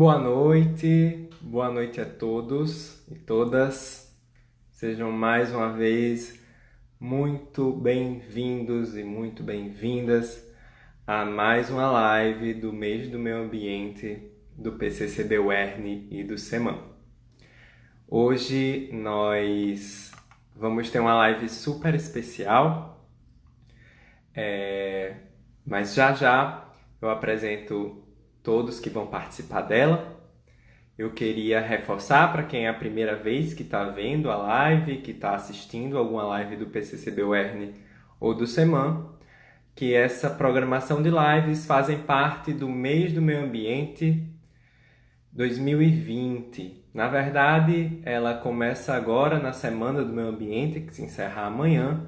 Boa noite a todos e todas. Sejam mais uma vez muito bem-vindos e muito bem-vindas a mais uma live do mês do meio ambiente do PCCB UERN e do SEMAN. Hoje nós vamos ter uma live super especial, mas já já eu apresento todos que vão participar dela. Eu queria reforçar para quem é a primeira vez que está vendo a live, que está assistindo alguma live do PCCB UERN ou do SEMAN, que essa programação de lives fazem parte do mês do meio ambiente 2020. Na verdade, ela começa agora na Semana do Meio Ambiente, que se encerra amanhã,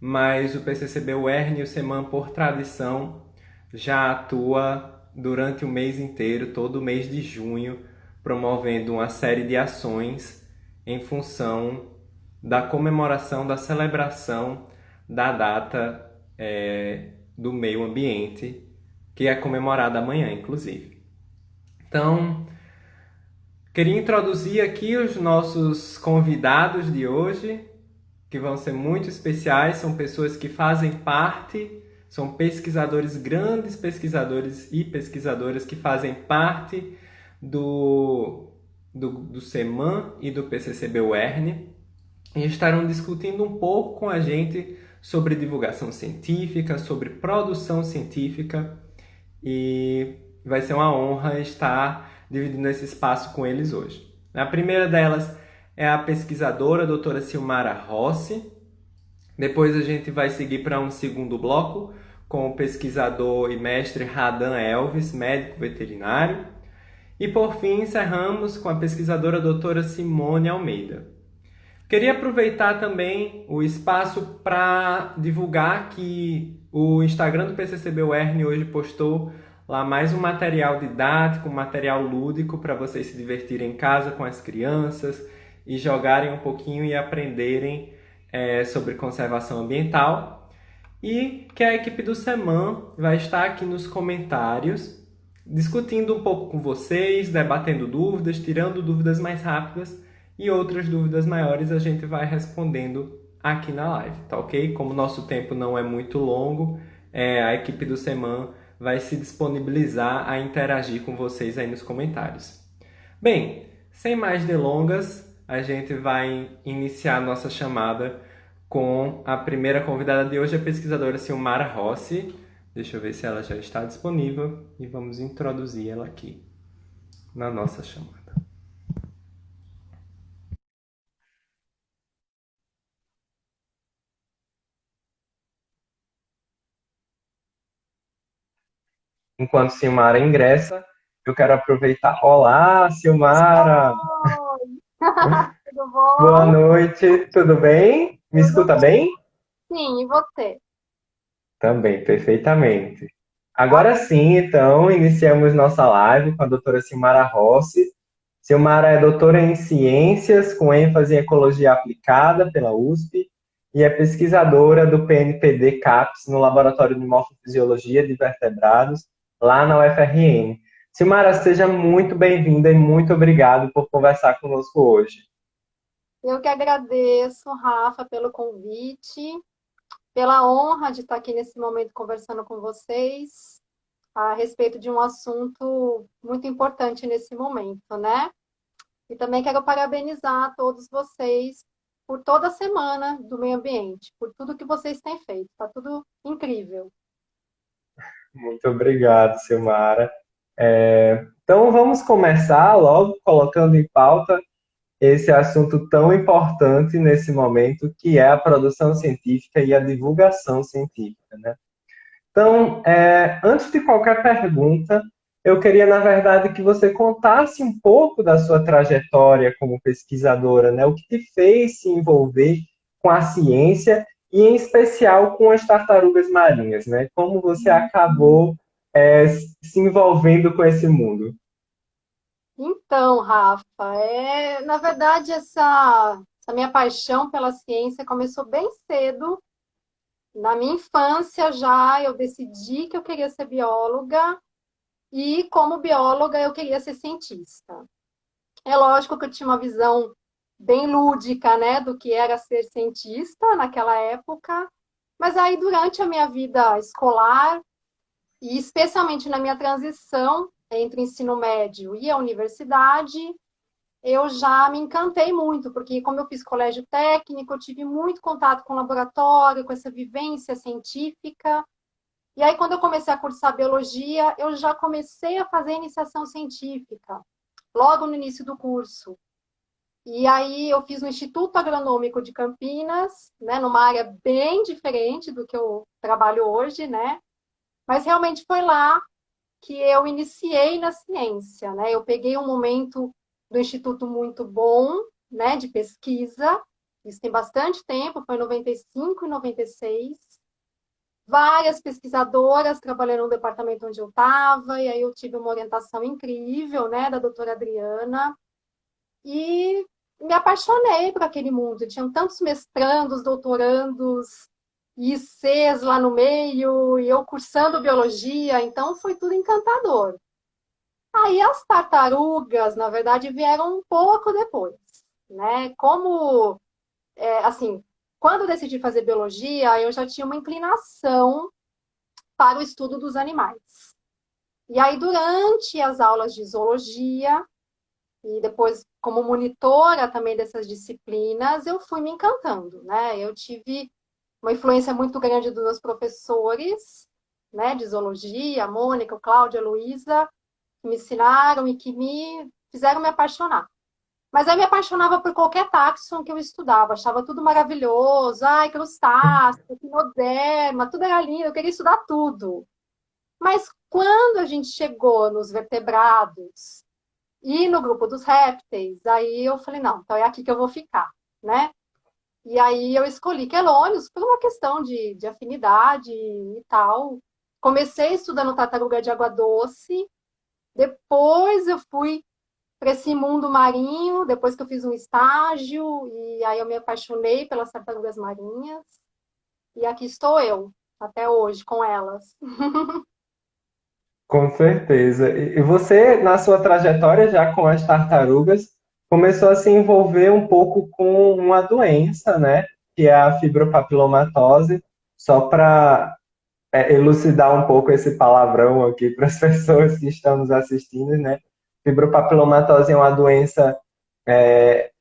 mas o PCCB UERN e o SEMAN, por tradição, já atua durante o mês inteiro, todo o mês de junho, promovendo uma série de ações em função da comemoração, da celebração da data do meio ambiente, que é comemorada amanhã, inclusive. Então, queria introduzir aqui os nossos convidados de hoje, que vão ser muito especiais, são pessoas que fazem parte, são pesquisadores, grandes pesquisadores e pesquisadoras que fazem parte do SEMAN e do PCCB UERN e estarão discutindo um pouco com a gente sobre divulgação científica, sobre produção científica e vai ser uma honra estar dividindo esse espaço com eles hoje. A primeira delas é a pesquisadora a doutora Silmara Rossi. Depois a gente vai seguir para um segundo bloco com o pesquisador e mestre Radan Elves, médico veterinário. E por fim encerramos com a pesquisadora a doutora Simone Almeida. Queria aproveitar também o espaço para divulgar que o Instagram do PCCB UERN hoje postou lá mais um material didático, um material lúdico para vocês se divertirem em casa com as crianças e jogarem um pouquinho e aprenderem sobre conservação ambiental. E que a equipe do SEMAN vai estar aqui nos comentários discutindo um pouco com vocês, debatendo dúvidas, tirando dúvidas mais rápidas e outras dúvidas maiores a gente vai respondendo aqui na live, tá ok? Como o nosso tempo não é muito longo, a equipe do SEMAN vai se disponibilizar a interagir com vocês aí nos comentários. Bem, sem mais delongas, a gente vai iniciar a nossa chamada com a primeira convidada de hoje, a pesquisadora Silmara Rossi. Deixa eu ver se ela já está disponível e vamos introduzir ela aqui na nossa chamada. Enquanto Silmara ingressa, eu quero aproveitar. Olá, Silmara! Oi! Tudo Boa bom? noite, tudo bem? Me Tudo escuta bem? bem? Sim, e você? Também, perfeitamente. Ó, Agora sim, então, iniciamos nossa live com a doutora Silmara Rossi. Silmara é doutora em Ciências, com ênfase em Ecologia Aplicada pela USP, e é pesquisadora do PNPD CAPS no Laboratório de Morfofisiologia de Vertebrados, lá na UFRN. Silmara, seja muito bem-vinda e muito obrigado por conversar conosco hoje. eu que agradeço, Rafa, pelo convite, pela honra de estar aqui nesse momento conversando com vocês a respeito de um assunto muito importante nesse momento, né? E também quero parabenizar todos vocês por toda a semana do meio ambiente, por tudo que vocês têm feito. Está tudo incrível. Muito obrigado, Silmara. Então, vamos começar logo colocando em pauta esse assunto tão importante nesse momento, que é a produção científica e a divulgação científica, né? Então, antes de qualquer pergunta, eu queria, na verdade, que você contasse um pouco da sua trajetória como pesquisadora, né? O que te fez se envolver com a ciência e, em especial, com as tartarugas marinhas, né? Como você acabou, se envolvendo com esse mundo. Então, Rafa, na verdade, essa minha paixão pela ciência começou bem cedo. Na minha infância já eu decidi que eu queria ser bióloga e como bióloga eu queria ser cientista. É lógico que eu tinha uma visão bem lúdica, né, do que era ser cientista naquela época, mas aí durante a minha vida escolar, e especialmente na minha transição entre o ensino médio e a universidade, eu já me encantei muito, porque como eu fiz colégio técnico, eu tive muito contato com o laboratório, com essa vivência científica. E aí, quando eu comecei a cursar biologia, eu já comecei a fazer iniciação científica, logo no início do curso. E aí eu fiz no Instituto Agronômico de Campinas, né, numa área bem diferente do que eu trabalho hoje, né? Mas realmente foi lá que eu iniciei na ciência, né? Eu peguei um momento do instituto muito bom, né, de pesquisa. Isso tem bastante tempo, foi em 95 e 96. Várias pesquisadoras trabalhando no departamento onde eu estava, e aí eu tive uma orientação incrível, né, da doutora Adriana, e me apaixonei por aquele mundo. Tinham tantos mestrandos, doutorandos, ICs lá no meio, e eu cursando biologia, então foi tudo encantador. Aí as tartarugas, na verdade, vieram um pouco depois, né? Como, assim, quando eu decidi fazer biologia, eu já tinha uma inclinação para o estudo dos animais. E aí, durante as aulas de zoologia, e depois como monitora também dessas disciplinas, eu fui me encantando, né? Eu tive uma influência muito grande dos meus professores, né, de zoologia, a Mônica, o Cláudio, a Luísa, que me ensinaram e que me fizeram me apaixonar. Mas eu me apaixonava por qualquer taxon que eu estudava, achava tudo maravilhoso, ai, crustáceo, equinoderma, tudo era lindo, eu queria estudar tudo. Mas quando a gente chegou nos vertebrados e no grupo dos répteis, aí eu falei, não, então é aqui que eu vou ficar, né? E aí eu escolhi quelônios por uma questão de afinidade e tal. Comecei estudando tartaruga de água doce, depois eu fui para esse mundo marinho, depois que eu fiz um estágio, e aí eu me apaixonei pelas tartarugas marinhas, e aqui estou eu, até hoje, com elas. Com certeza. E você, na sua trajetória já com as tartarugas, começou a se envolver um pouco com uma doença, né? Que é a fibropapilomatose, só para elucidar um pouco esse palavrão aqui para as pessoas que estão nos assistindo, né? Fibropapilomatose é uma doença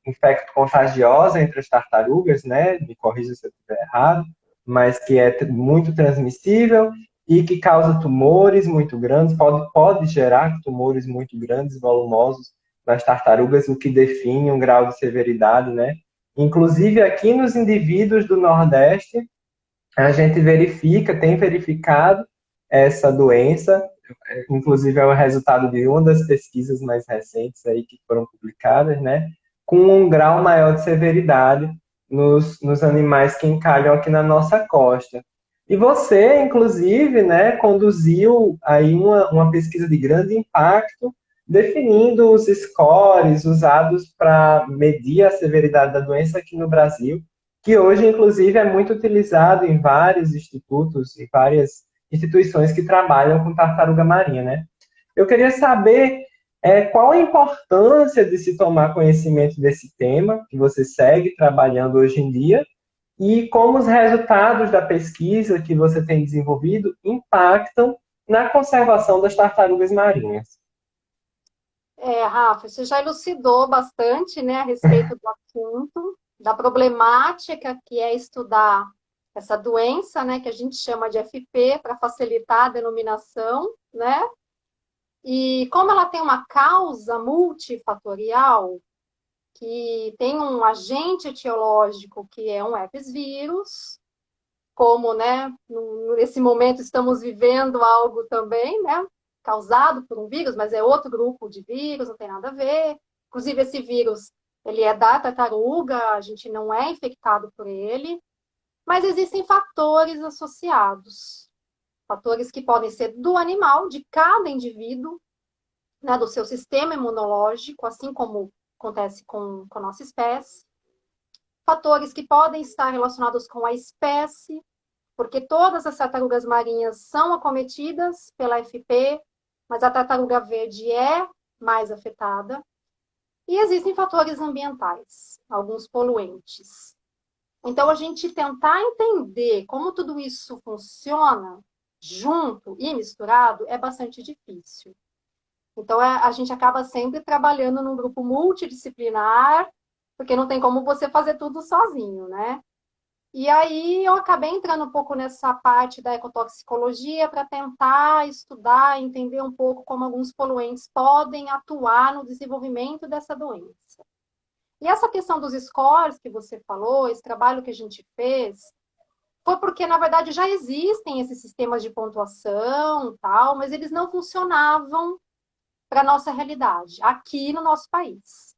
infecto-contagiosa entre as tartarugas, né? Me corrija se eu estiver errado, mas que é muito transmissível e que causa tumores muito grandes, pode gerar tumores muito grandes, volumosos nas tartarugas, o que define um grau de severidade, né? Inclusive aqui nos indivíduos do Nordeste, a gente verifica, tem verificado essa doença, inclusive é o resultado de uma das pesquisas mais recentes aí que foram publicadas, né? Com um grau maior de severidade nos animais que encalham aqui na nossa costa. E você, inclusive, né, conduziu aí uma pesquisa de grande impacto, definindo os scores usados para medir a severidade da doença aqui no Brasil, que hoje, inclusive, é muito utilizado em vários institutos e várias instituições que trabalham com tartaruga marinha, né? Eu queria saber qual a importância de se tomar conhecimento desse tema que você segue trabalhando hoje em dia e como os resultados da pesquisa que você tem desenvolvido impactam na conservação das tartarugas marinhas. Rafa, você já elucidou bastante, né, a respeito do assunto, da problemática que é estudar essa doença, né, que a gente chama de FP, para facilitar a denominação, né? E como ela tem uma causa multifatorial, que tem um agente etiológico que é um herpes vírus, como, né, nesse momento estamos vivendo algo também, né, causado por um vírus, mas é outro grupo de vírus, não tem nada a ver. Inclusive, esse vírus, ele é da tartaruga, a gente não é infectado por ele, mas existem fatores associados. Fatores que podem ser do animal, de cada indivíduo, né, do seu sistema imunológico, assim como acontece com a nossa espécie. Fatores que podem estar relacionados com a espécie, porque todas as tartarugas marinhas são acometidas pela FP, mas a tartaruga verde é mais afetada. E existem fatores ambientais, alguns poluentes. Então, a gente tentar entender como tudo isso funciona junto e misturado é bastante difícil. Então, a gente acaba sempre trabalhando num grupo multidisciplinar, porque não tem como você fazer tudo sozinho, né? E aí eu acabei entrando um pouco nessa parte da ecotoxicologia para tentar estudar, entender um pouco como alguns poluentes podem atuar no desenvolvimento dessa doença. E essa questão dos scores que você falou, esse trabalho que a gente fez, foi porque, na verdade, já existem esses sistemas de pontuação, tal, mas eles não funcionavam para a nossa realidade, aqui no nosso país.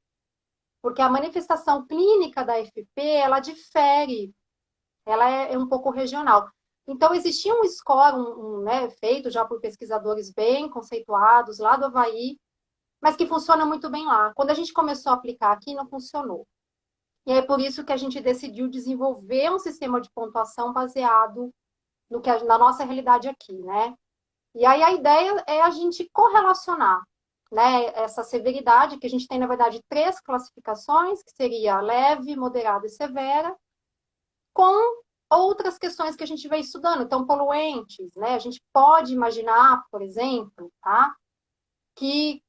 Porque a manifestação clínica da FP, ela difere, ela é um pouco regional. Então, existia um score, né, feito já por pesquisadores bem conceituados, lá do Havaí, mas que funciona muito bem lá. Quando a gente começou a aplicar aqui, não funcionou. E é por isso que a gente decidiu desenvolver um sistema de pontuação baseado no que na nossa realidade aqui, né? E aí a ideia é a gente correlacionar, né, essa severidade, que a gente tem, na verdade, 3 classificações, que seria leve, moderada e severa, com outras questões que a gente vem estudando. Então, poluentes, né? A gente pode imaginar, por exemplo, tá, que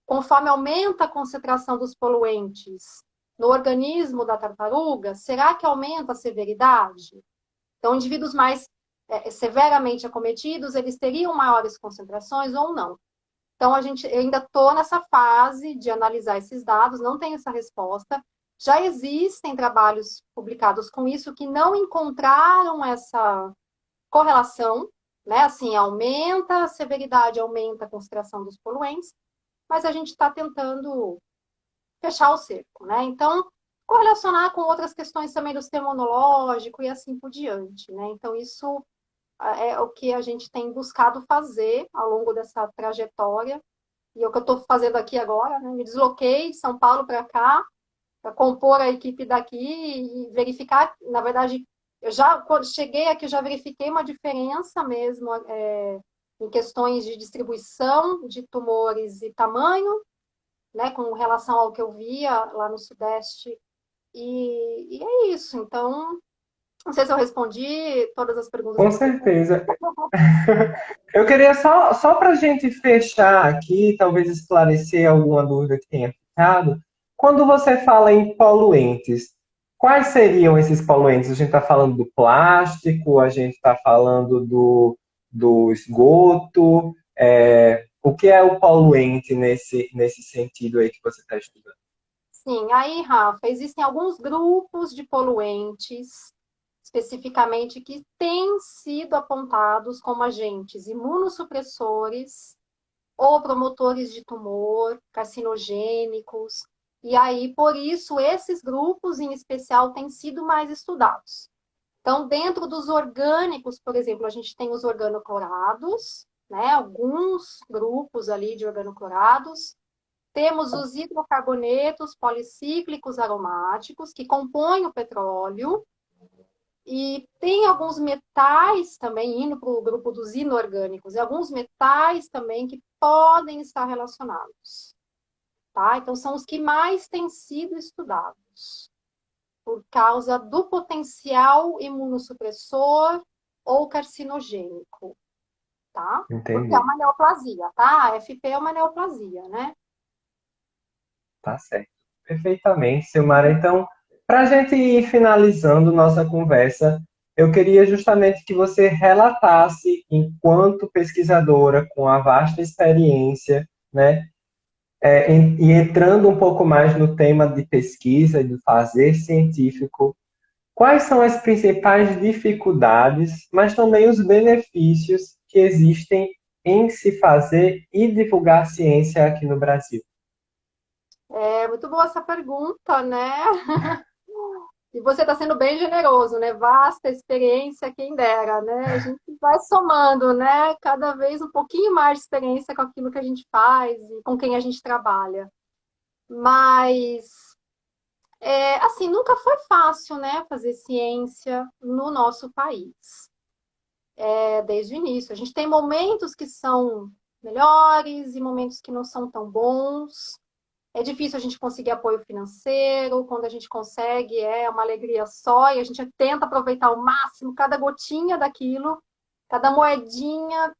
conforme aumenta a concentração dos poluentes no organismo da tartaruga, será que aumenta a severidade? Então, indivíduos mais severamente acometidos, eles teriam maiores concentrações ou não? Então, eu ainda estou nessa fase de analisar esses dados, não tenho essa resposta. Já existem trabalhos publicados com isso que não encontraram essa correlação, né? Assim, aumenta a severidade, aumenta a concentração dos poluentes, mas a gente está tentando fechar o cerco, né? Então, correlacionar com outras questões também do sistema imunológico e assim por diante, né? Então, isso é o que a gente tem buscado fazer ao longo dessa trajetória, e é o que eu estou fazendo aqui agora, né? Me desloquei de São Paulo para cá, para compor a equipe daqui e verificar, na verdade, eu já, quando cheguei aqui, eu já verifiquei uma diferença mesmo em questões de distribuição de tumores e tamanho, né, com relação ao que eu via lá no Sudeste. E é isso. Então, não sei se eu respondi todas as perguntas Com que você fez. certeza. Eu queria só para a gente fechar aqui, talvez esclarecer alguma dúvida que tenha ficado. Quando você fala em poluentes, quais seriam esses poluentes? A gente está falando do plástico, a gente está falando do esgoto. O que é o poluente nesse sentido aí que você está estudando? Sim, aí, Rafa, existem alguns grupos de poluentes, especificamente, que têm sido apontados como agentes imunossupressores ou promotores de tumor, carcinogênicos. E aí, por isso, esses grupos em especial têm sido mais estudados. Então, dentro dos orgânicos, por exemplo, a gente tem os organoclorados, né? Alguns grupos ali de organoclorados. Temos os hidrocarbonetos policíclicos aromáticos, que compõem o petróleo. E tem alguns metais também, indo para o grupo dos inorgânicos, e alguns metais também que podem estar relacionados. Tá? Então, são os que mais têm sido estudados, por causa do potencial imunossupressor ou carcinogênico. Tá? Porque é Entendi. uma neoplasia, tá? A FP é uma neoplasia, né? Tá certo. Perfeitamente, Silmara. Então, para a gente ir finalizando nossa conversa, eu queria justamente que você relatasse, enquanto pesquisadora, com a vasta experiência, né, e entrando um pouco mais no tema de pesquisa e do fazer científico, quais são as principais dificuldades, mas também os benefícios que existem em se fazer e divulgar ciência aqui no Brasil? É muito boa essa pergunta, né? E você está sendo bem generoso, né? Vasta experiência, quem dera, né? A gente vai somando, né? Cada vez um pouquinho mais de experiência com aquilo que a gente faz e com quem a gente trabalha. Mas, assim, nunca foi fácil, né? Fazer ciência no nosso país, desde o início. A gente tem momentos que são melhores e momentos que não são tão bons. É difícil a gente conseguir apoio financeiro, quando a gente consegue é uma alegria só e a gente tenta aproveitar ao máximo cada gotinha daquilo, cada moedinha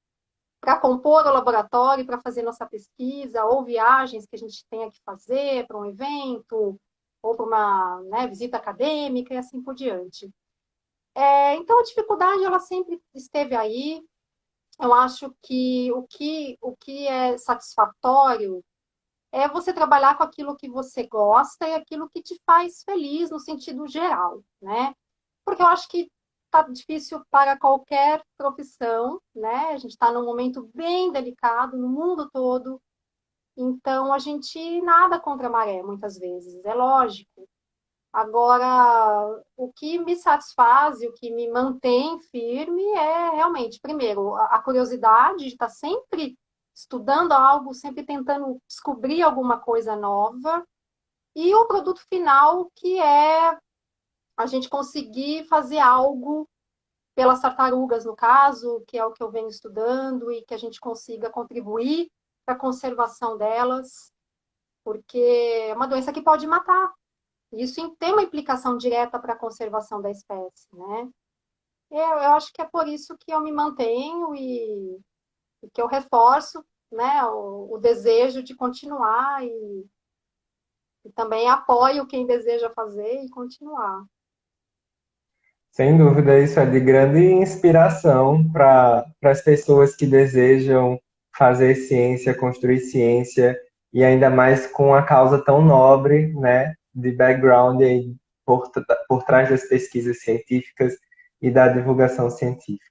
para compor o laboratório, para fazer nossa pesquisa, ou viagens que a gente tenha que fazer para um evento, ou para uma, né, visita acadêmica e assim por diante. Então, a dificuldade, ela sempre esteve aí. Eu acho que o que é satisfatório é você trabalhar com aquilo que você gosta e aquilo que te faz feliz no sentido geral, né? Porque eu acho que tá difícil para qualquer profissão, né? A gente está num momento bem delicado no mundo todo, então a gente nada contra a maré, muitas vezes, é lógico. Agora, o que me satisfaz e o que me mantém firme é realmente, primeiro, a curiosidade de estar sempre estudando algo, sempre tentando descobrir alguma coisa nova, e o produto final, que é a gente conseguir fazer algo pelas tartarugas, no caso, que é o que eu venho estudando, e que a gente consiga contribuir para a conservação delas, porque é uma doença que pode matar. Isso tem uma implicação direta para a conservação da espécie, né? Eu acho que é por isso que eu me mantenho e que eu reforço, né, o desejo de continuar e também apoio quem deseja fazer e continuar. Sem dúvida, isso é de grande inspiração para as pessoas que desejam fazer ciência, construir ciência, e ainda mais com a causa tão nobre, né, de background aí por trás das pesquisas científicas e da divulgação científica.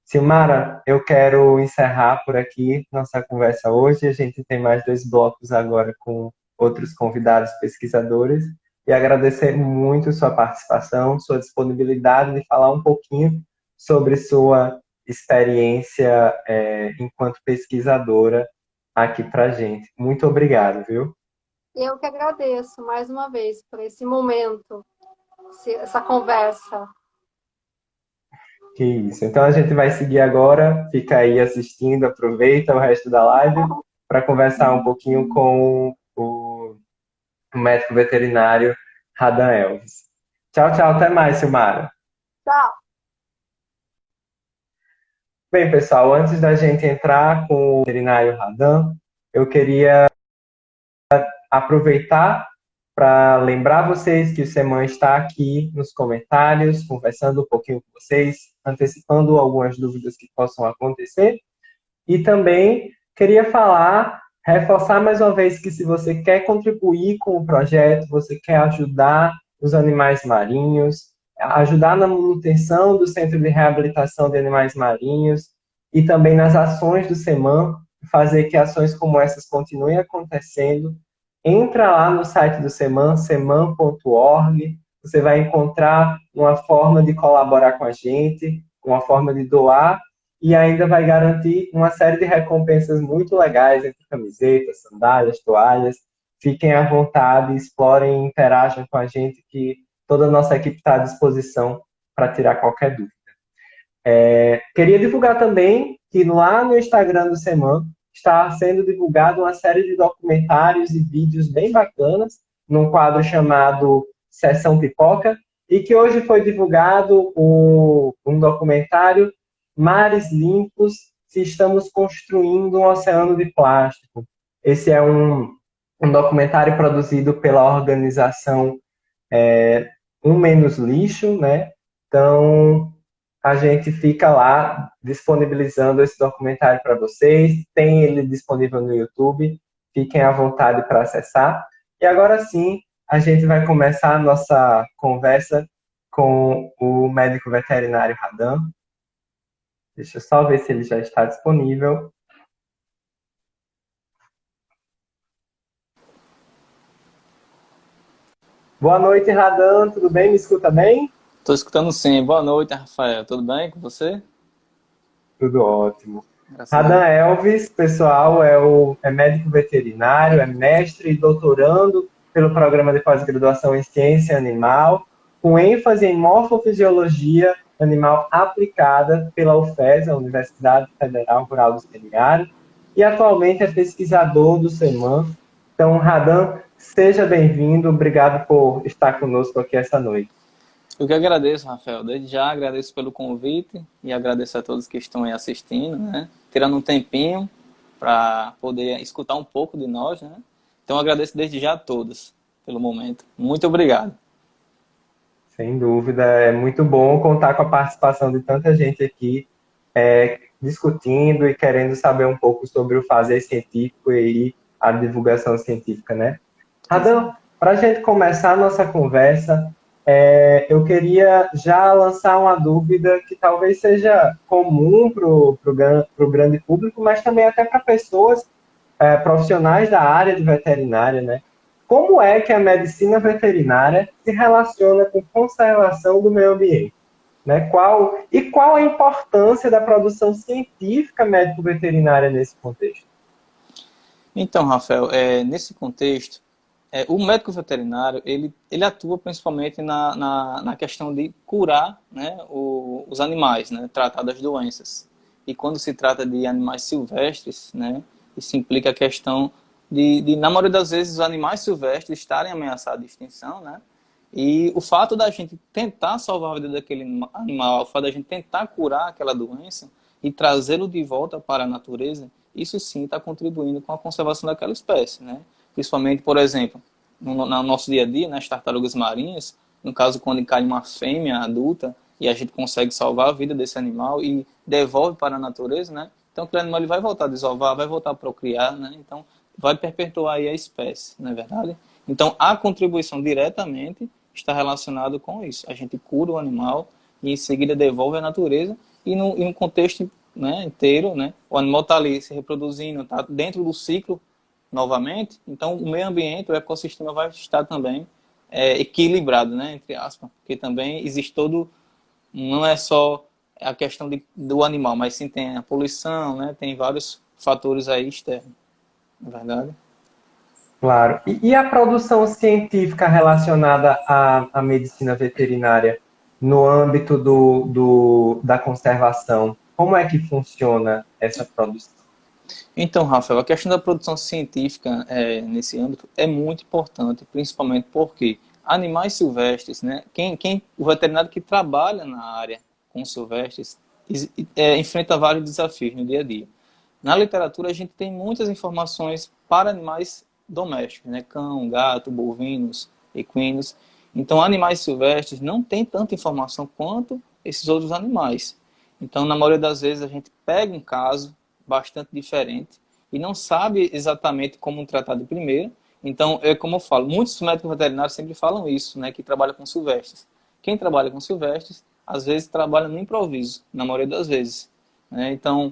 Silmara, eu quero encerrar por aqui nossa conversa hoje. A gente tem mais dois blocos agora com outros convidados pesquisadores e agradecer muito sua participação, sua disponibilidade de falar um pouquinho sobre sua experiência enquanto pesquisadora aqui para a gente. Muito obrigado, viu? Eu que agradeço mais uma vez por esse momento, essa conversa. Que isso. Então a gente vai seguir agora. Fica aí assistindo, aproveita o resto da live para conversar um pouquinho com o médico veterinário Radan Elves. Tchau, tchau. Até mais, Silmara. Tchau! Bem, pessoal, antes da gente entrar com o veterinário Radan, eu queria aproveitar para lembrar vocês que o Seman está aqui nos comentários, conversando um pouquinho com vocês, antecipando algumas dúvidas que possam acontecer. E também queria falar, reforçar mais uma vez que se você quer contribuir com o projeto, você quer ajudar os animais marinhos, ajudar na manutenção do Centro de Reabilitação de Animais Marinhos e também nas ações do SEMAN, fazer que ações como essas continuem acontecendo, entra lá no site do SEMAN, seman.org, você vai encontrar uma forma de colaborar com a gente, uma forma de doar e ainda vai garantir uma série de recompensas muito legais, entre camisetas, sandálias, toalhas. Fiquem à vontade, explorem, interajam com a gente, que toda a nossa equipe está à disposição para tirar qualquer dúvida. Queria divulgar também que lá no Instagram do Seman está sendo divulgado uma série de documentários e vídeos bem bacanas, num quadro chamado Sessão Pipoca, e que hoje foi divulgado um documentário Mares Limpos, se estamos construindo um oceano de plástico. Esse é um documentário produzido pela organização Um Menos Lixo, né? Então, a gente fica lá disponibilizando esse documentário para vocês. Tem ele disponível no YouTube. Fiquem à vontade para acessar. E agora sim, a gente vai começar a nossa conversa com o médico veterinário Radan. Deixa eu só ver se ele já está disponível. Boa noite, Radan. Tudo bem? Me escuta bem? Estou escutando sim. Boa noite, Rafael. Tudo bem com você? Tudo ótimo. Graças a Radan Deus. Elves, pessoal, é médico veterinário, é mestre e doutorando pelo programa de pós-graduação em ciência animal, com ênfase em morfofisiologia animal aplicada pela UFES, a Universidade Federal Rural do Semiárido, e atualmente é pesquisador do CEMAN. Então, Radan, seja bem-vindo, obrigado por estar conosco aqui essa noite. Eu que agradeço, Rafael. Desde já agradeço pelo convite e agradeço a todos que estão aí assistindo, né? Tirando um tempinho para poder escutar um pouco de nós, né? Então, agradeço desde já a todos pelo momento. Muito obrigado. Sem dúvida, é muito bom contar com a participação de tanta gente aqui, discutindo e querendo saber um pouco sobre o fazer científico e a divulgação científica, né? Adão, para a gente começar a nossa conversa, eu queria já lançar uma dúvida que talvez seja comum para o grande público, mas também até para pessoas profissionais da área de veterinária, né? Como é que a medicina veterinária se relaciona com conservação do meio ambiente? Né? Qual a importância da produção científica médico-veterinária nesse contexto? Então, Rafael, nesse contexto, o médico veterinário, ele atua principalmente na questão de curar, né, os animais, né, tratar das doenças. E quando se trata de animais silvestres, né, isso implica a questão na maioria das vezes, os animais silvestres estarem ameaçados de extinção, né, e o fato da gente tentar salvar a vida daquele animal, o fato da gente tentar curar aquela doença e trazê-lo de volta para a natureza, isso sim está contribuindo com a conservação daquela espécie, né? Principalmente, por exemplo, no nosso dia a dia, nas tartarugas marinhas, no caso quando cai uma fêmea adulta e a gente consegue salvar a vida desse animal e devolve para a natureza, né? Então aquele animal ele vai voltar a desovar, vai voltar a procriar, né? Então vai perpetuar aí a espécie, não é verdade? Então a contribuição diretamente está relacionado com isso. A gente cura o animal e em seguida devolve à natureza e no contexto, né, inteiro, né, o animal está ali se reproduzindo, está dentro do ciclo novamente, então o meio ambiente, o ecossistema vai estar também equilibrado, né, entre aspas, porque também existe não é só a questão do animal, mas sim tem a poluição, né, tem vários fatores aí externos, não é verdade? Claro. E a produção científica relacionada à medicina veterinária no âmbito da conservação? Como é que funciona essa produção? Então, Rafael, a questão da produção científica nesse âmbito é muito importante, principalmente porque animais silvestres, né, o veterinário que trabalha na área com silvestres enfrenta vários desafios no dia a dia. Na literatura, a gente tem muitas informações para animais domésticos, né, cão, gato, bovinos, equinos. Então, animais silvestres não têm tanta informação quanto esses outros animais. Então, na maioria das vezes, a gente pega um caso bastante diferente e não sabe exatamente como tratar de primeiro. Então, é como eu falo, muitos médicos veterinários sempre falam isso, né, que trabalham com silvestres. Quem trabalha com silvestres, às vezes trabalha no improviso, na maioria das vezes, né? Então,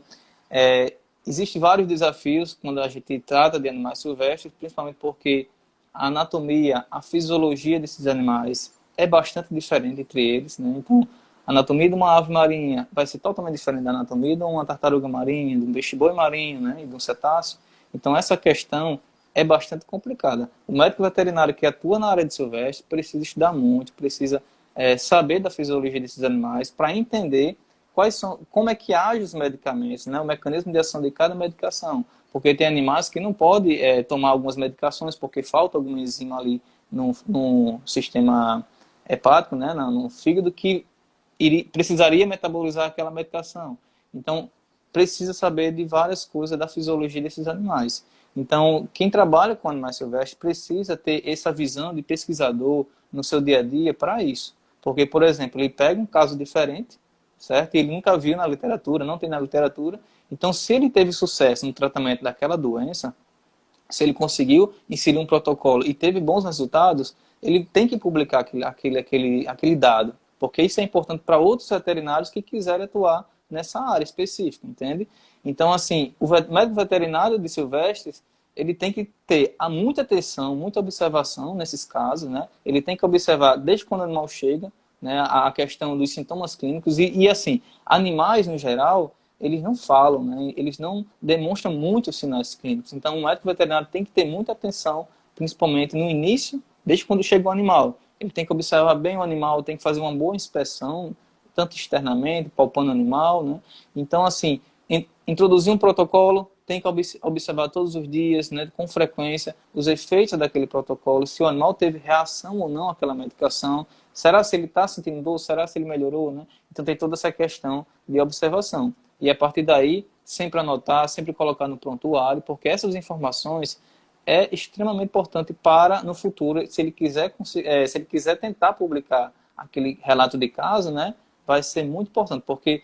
existem vários desafios quando a gente trata de animais silvestres, principalmente porque a anatomia, a fisiologia desses animais é bastante diferente entre eles, né? Então, a anatomia de uma ave marinha vai ser totalmente diferente da anatomia de uma tartaruga marinha, de um peixe-boi marinho, né? E de um cetáceo. Então, essa questão é bastante complicada. O médico veterinário que atua na área de silvestre precisa estudar muito, precisa saber da fisiologia desses animais para entender como é que agem os medicamentos, né? O mecanismo de ação de cada medicação. Porque tem animais que não podem tomar algumas medicações porque falta alguma enzima ali no sistema hepático, né? No fígado, que precisaria metabolizar aquela medicação. Então, precisa saber de várias coisas da fisiologia desses animais. Então, quem trabalha com animais silvestres precisa ter essa visão de pesquisador no seu dia a dia para isso. Porque, por exemplo, ele pega um caso diferente, certo? Ele nunca viu na literatura, não tem na literatura. Então, se ele teve sucesso no tratamento daquela doença, se ele conseguiu inserir um protocolo e teve bons resultados, ele tem que publicar aquele dado, porque isso é importante para outros veterinários que quiserem atuar nessa área específica, entende? Então, assim, o médico veterinário de silvestres, ele tem que ter muita atenção, muita observação nesses casos, né? Ele tem que observar desde quando o animal chega, né, a questão dos sintomas clínicos e assim, animais no geral, eles não falam, né, eles não demonstram muitos sinais clínicos. Então, o médico veterinário tem que ter muita atenção, principalmente no início, desde quando chega o animal. Ele tem que observar bem o animal, tem que fazer uma boa inspeção, tanto externamente, palpando o animal, né? Então, assim, introduzir um protocolo, tem que observar todos os dias, né, com frequência, os efeitos daquele protocolo, se o animal teve reação ou não àquela medicação, será se ele está sentindo dor, será se ele melhorou, né? Então tem toda essa questão de observação. E a partir daí, sempre anotar, sempre colocar no prontuário, porque essas informações é extremamente importante para, no futuro, se ele quiser tentar publicar aquele relato de caso, né, vai ser muito importante, porque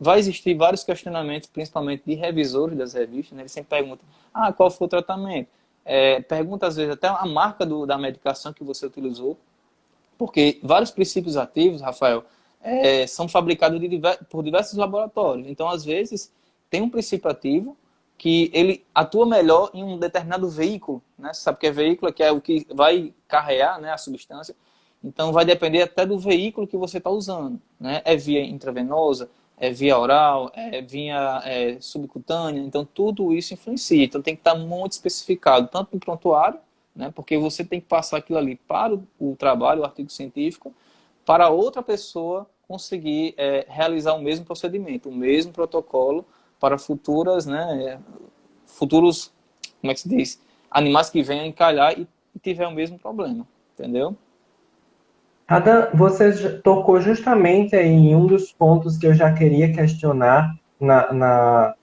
vai existir vários questionamentos, principalmente de revisores das revistas, né? Eles sempre perguntam, qual foi o tratamento? Pergunta, às vezes, até a marca da medicação que você utilizou, porque vários princípios ativos, Rafael, são fabricados por diversos laboratórios. Então, às vezes, tem um princípio ativo que ele atua melhor em um determinado veículo, né? Você sabe que é veículo, que é o que vai carregar, né, a substância. Então, vai depender até do veículo que você está usando, né? É via intravenosa, é via oral, é via subcutânea. Então, tudo isso influencia. Então, tem que estar muito especificado, tanto no prontuário, né? Porque você tem que passar aquilo ali para o trabalho, o artigo científico, para outra pessoa conseguir realizar o mesmo procedimento, o mesmo protocolo para futuros, como é que se diz? Animais que venham encalhar e tiver o mesmo problema, entendeu? Adam, você tocou justamente aí em um dos pontos que eu já queria questionar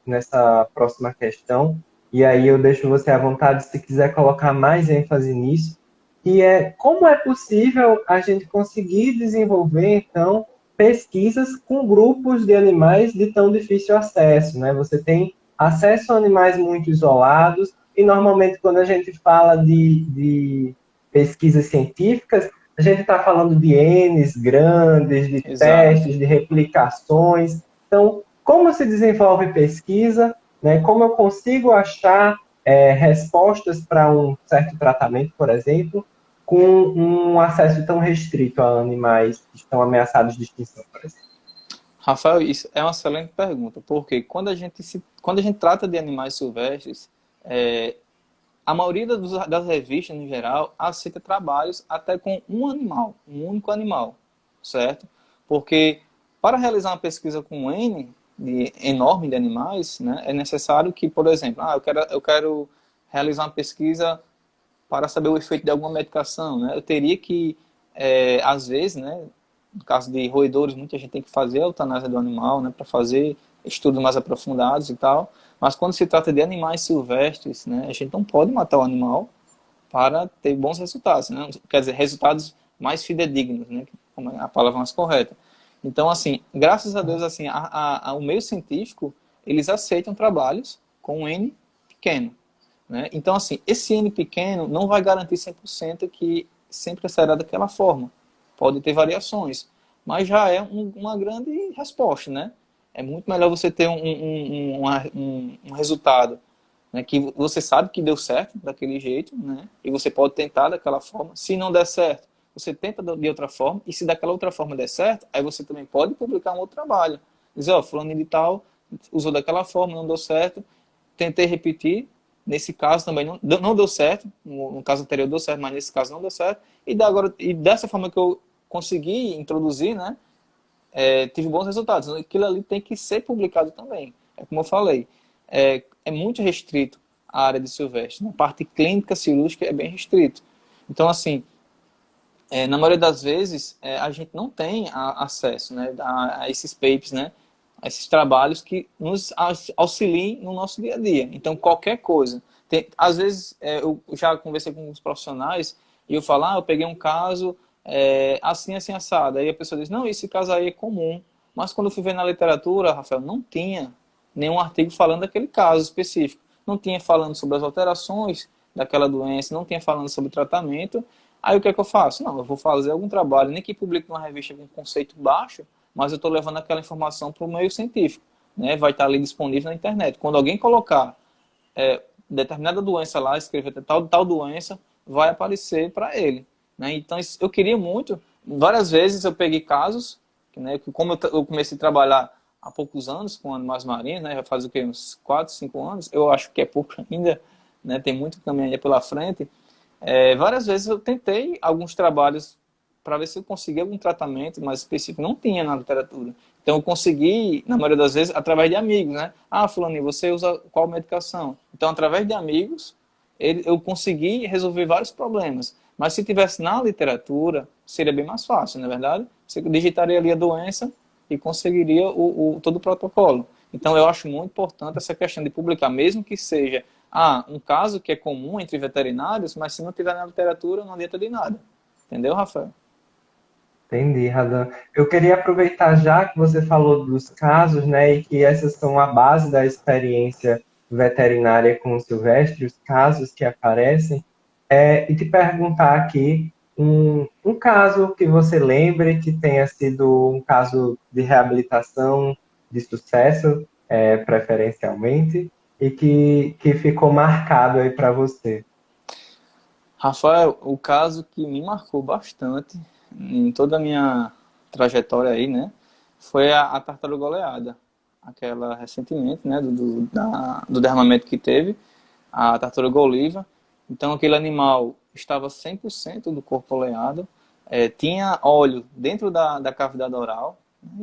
nessa próxima questão, e aí eu deixo você à vontade se quiser colocar mais ênfase nisso, que é como é possível a gente conseguir desenvolver, então, pesquisas com grupos de animais de tão difícil acesso, né? Você tem acesso a animais muito isolados, e normalmente quando a gente fala de pesquisas científicas, a gente está falando de N's grandes, de Exato. testes, de replicações. Então, como se desenvolve pesquisa, né? Como eu consigo achar respostas para um certo tratamento, por exemplo, com um acesso tão restrito a animais que estão ameaçados de extinção, por exemplo. Rafael, isso é uma excelente pergunta, porque quando a gente trata de animais silvestres, a maioria das revistas, no geral, aceita trabalhos até com um animal, um único animal, certo? Porque para realizar uma pesquisa com um N enorme de animais, né, é necessário que, por exemplo, eu quero realizar uma pesquisa para saber o efeito de alguma medicação, né? Eu teria que, às vezes, né, no caso de roedores, muita gente tem que fazer a eutanásia do animal, né, para fazer estudos mais aprofundados e tal. Mas quando se trata de animais silvestres, né, a gente não pode matar o animal para ter bons resultados, né? Quer dizer, resultados mais fidedignos, né, como é a palavra mais correta. Então, assim, graças a Deus, assim, o meio científico, eles aceitam trabalhos com um N pequeno, né? Então, assim, esse N pequeno não vai garantir 100% que sempre será daquela forma. Pode ter variações, mas já é uma grande resposta, né? É muito melhor você ter um resultado, né, que você sabe que deu certo daquele jeito, né? E você pode tentar daquela forma. Se não der certo, você tenta de outra forma. E se daquela outra forma der certo, aí você também pode publicar um outro trabalho. Dizer, fulano de tal usou daquela forma, não deu certo. Tentei repetir. Nesse caso também não deu certo. No caso anterior deu certo, mas nesse caso não deu certo. E dessa forma que eu consegui introduzir, né? Tive bons resultados. Aquilo ali tem que ser publicado também. É como eu falei, é muito restrito a área de silvestre. Na parte clínica cirúrgica é bem restrito. Então, assim, na maioria das vezes, a gente não tem acesso, né, a esses papers, né, a esses trabalhos que nos auxiliem no nosso dia a dia. Então, qualquer coisa. Às vezes, eu já conversei com os profissionais e eu falo, eu peguei um caso assim, assim, assado. Aí a pessoa diz, não, esse caso aí é comum. Mas quando eu fui ver na literatura, Rafael, não tinha nenhum artigo falando daquele caso específico. Não tinha falando sobre as alterações daquela doença, não tinha falando sobre tratamento. Aí o que é que eu faço? Não, eu vou fazer algum trabalho, nem que publique numa revista com conceito baixo, mas eu estou levando aquela informação para o meio científico, né? Vai estar ali disponível na internet. Quando alguém colocar determinada doença lá, escrever tal doença, vai aparecer para ele, né? Então eu queria muito, várias vezes eu peguei casos, né, que como eu comecei a trabalhar há poucos anos com animais marinhos, né, já faz o que, uns 4, 5 anos, eu acho que é pouco ainda, né, tem muito caminho ainda pela frente. Várias vezes eu tentei alguns trabalhos para ver se eu conseguia algum tratamento mais específico, não tinha na literatura. Então eu consegui, na maioria das vezes, através de amigos, né? Ah, fulaninho, você usa qual medicação? Então, através de amigos, eu consegui resolver vários problemas. Mas se tivesse na literatura, seria bem mais fácil, não é verdade? Você digitaria ali a doença e conseguiria todo o protocolo. Então, eu acho muito importante essa questão de publicar, mesmo que seja um caso que é comum entre veterinários, mas se não tiver na literatura, não adianta de nada. Entendeu, Rafael? Entendi, Radan. Eu queria aproveitar já que você falou dos casos, né, e que essas são a base da experiência veterinária com o silvestre, os casos que aparecem, e te perguntar aqui um caso que você lembre que tenha sido um caso de reabilitação de sucesso, preferencialmente, e que ficou marcado aí para você. Rafael, o caso que me marcou bastante em toda a minha trajetória aí, né, foi a tartaruga oleada. Aquela recentemente, né, do derramamento que teve, a tartaruga oliva. Então, aquele animal estava 100% do corpo oleado, tinha óleo dentro da cavidade oral,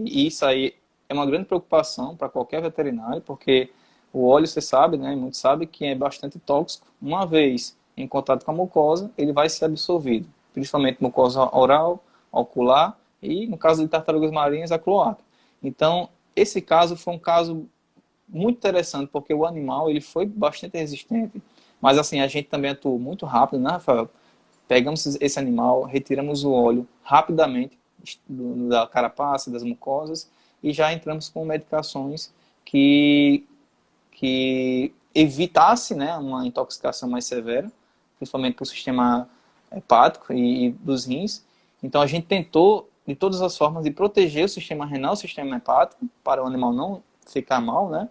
e isso aí é uma grande preocupação para qualquer veterinário, porque o óleo, você sabe, né, muitos sabem que é bastante tóxico. Uma vez em contato com a mucosa, ele vai ser absorvido, principalmente mucosa oral, ocular e, no caso de tartarugas marinhas, a cloaca. Então, esse caso foi um caso muito interessante, porque o animal ele foi bastante resistente, mas assim, a gente também atuou muito rápido, né, Rafael? Pegamos esse animal, retiramos o óleo rapidamente da carapaça, das mucosas, e já entramos com medicações que evitasse, né, uma intoxicação mais severa, principalmente para o sistema hepático e dos rins. Então a gente tentou, de todas as formas, de proteger o sistema renal, o sistema hepático, para o animal não ficar mal, né?